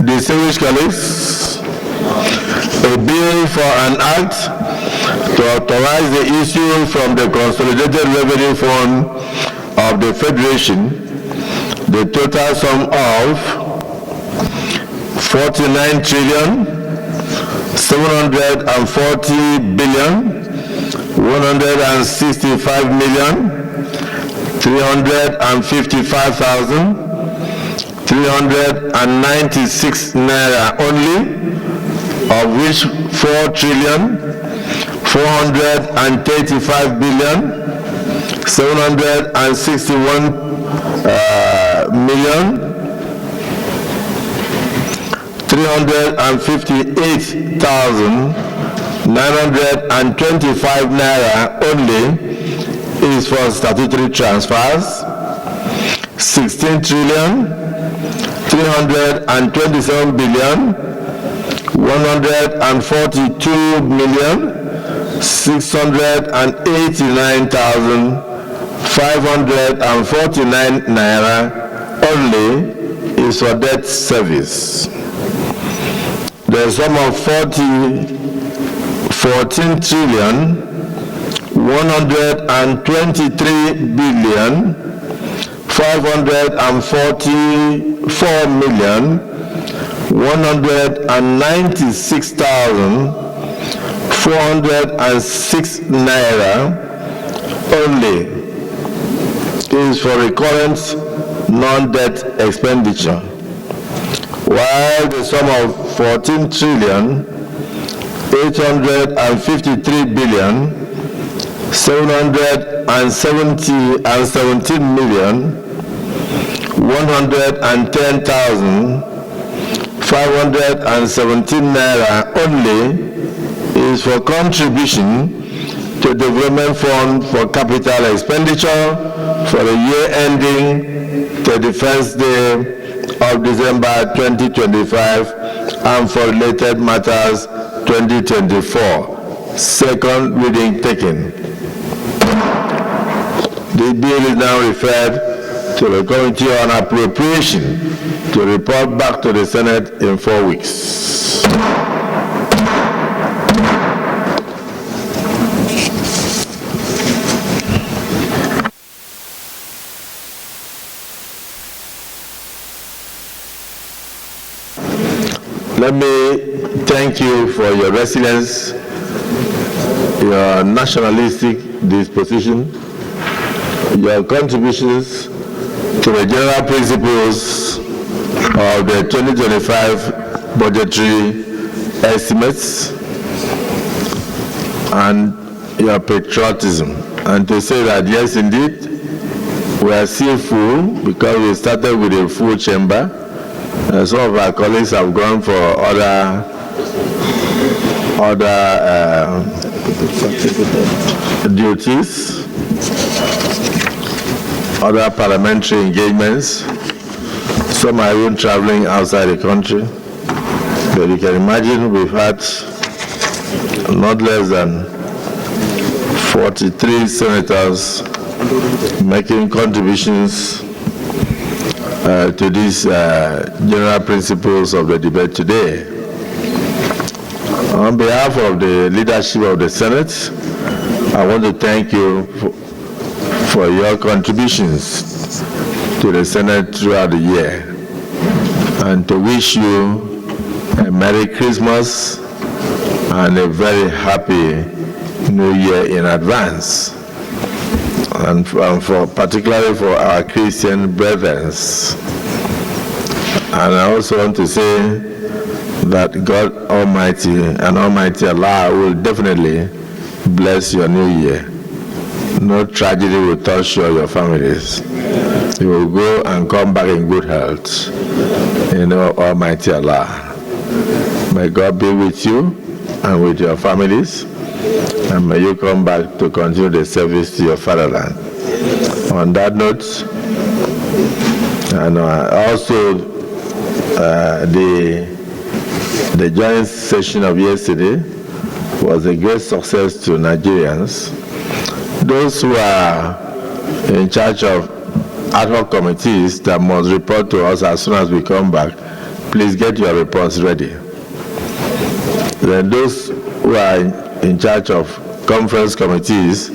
Distinguished colleagues, a bill for an act to authorize the issue from the Consolidated Revenue Fund of the Federation the total sum of 49,140,165,396 naira only, of which 4,355,325 naira only is for statutory transfers. 16,342,142,689,549 naira only is for debt service. The sum of 14,544,196,406 naira only is for recurrent non-debt expenditure, while the sum of 14,317,717,110,517 naira only is for contribution to Development Fund for capital expenditure for the year ending 31st day of December 2025 and for related matters 2024. Second reading taken. The bill is now referred to the Committee on Appropriation to report back to the Senate in 4 weeks. Let me thank you for your resilience, your nationalistic disposition, your contributions to the general principles of the 2025 budgetary estimates, and your patriotism. And to say that, yes, indeed, we are still full because we started with a full chamber. Some of our colleagues have gone for other duties, other parliamentary engagements. Some are even traveling outside the country. But you can imagine we've had not less than 43 senators making contributions to these general principles of the debate today. On behalf of the leadership of the Senate, I want to thank you for your contributions to the Senate throughout the year, and to wish you a Merry Christmas and a very happy New Year in advance, and for particularly for our Christian brethren. And I also want to say that God Almighty and Almighty Allah will definitely bless your New Year. No tragedy will touch you or your families. You will go and come back in good health in Almighty Allah. May God be with you and with your families, and may you come back to continue the service to your fatherland. On that note, and also the joint session of yesterday was a great success to Nigerians. Those who are in charge of ad hoc committees that must report to us as soon as we come back, please get your reports ready. Then those who are in charge of conference committees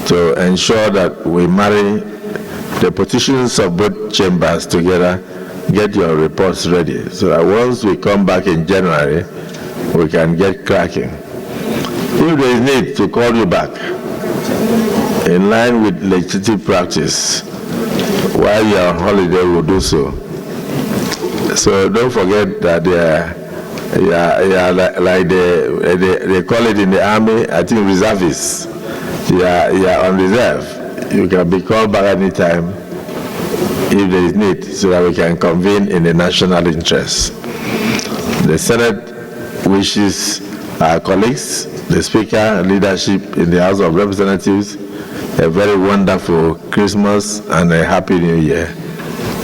to ensure that we marry the positions of both chambers together, get your reports ready so that once we come back in January, we can get cracking. If there is need to call you back, in line with legislative practice, while you are on holiday, we'll do so. So don't forget that like they call it in the army, I think reservists. You are on reserve. You can be called back anytime if there is need, so that we can convene in the national interest. The Senate wishes our colleagues, the Speaker, leadership in the House of Representatives, a very wonderful Christmas and a Happy New Year.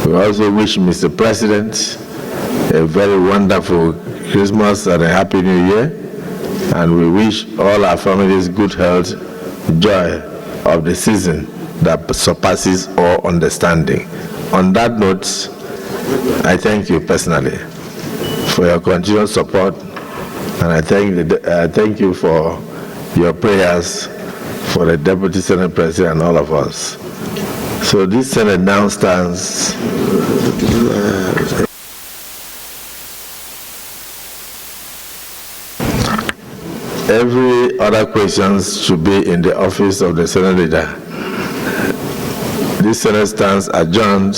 We also wish Mr. President a very wonderful Christmas and a Happy New Year. And we wish all our families good health, joy of the season that surpasses all understanding. On that note, I thank you personally for your continued support, and I thank you for your prayers for the Deputy Senate President and all of us. So this Senate now stands. Every other questions should be in the office of the Senate leader. This Senate stands adjourned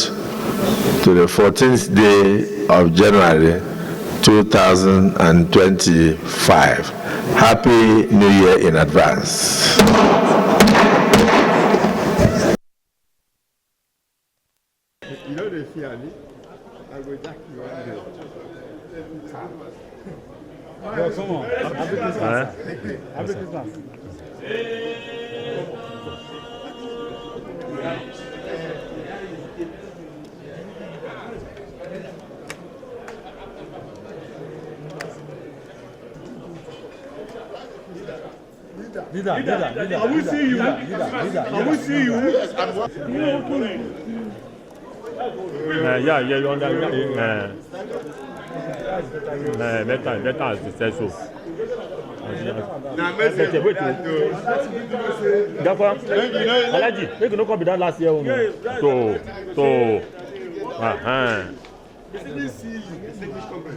to the 14th day of January 2025. Happy New Year in advance. You know the fear, I will jack you one day. Yo, come on. Happy Christmas. Happy Christmas. Leader. I will see you. I will see you. Yeah, you're on that. Better as you say so. Alaji, make you no come be that last year.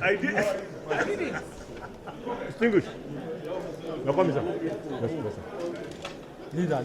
I did it. Distinguished. No come, sir. Leader.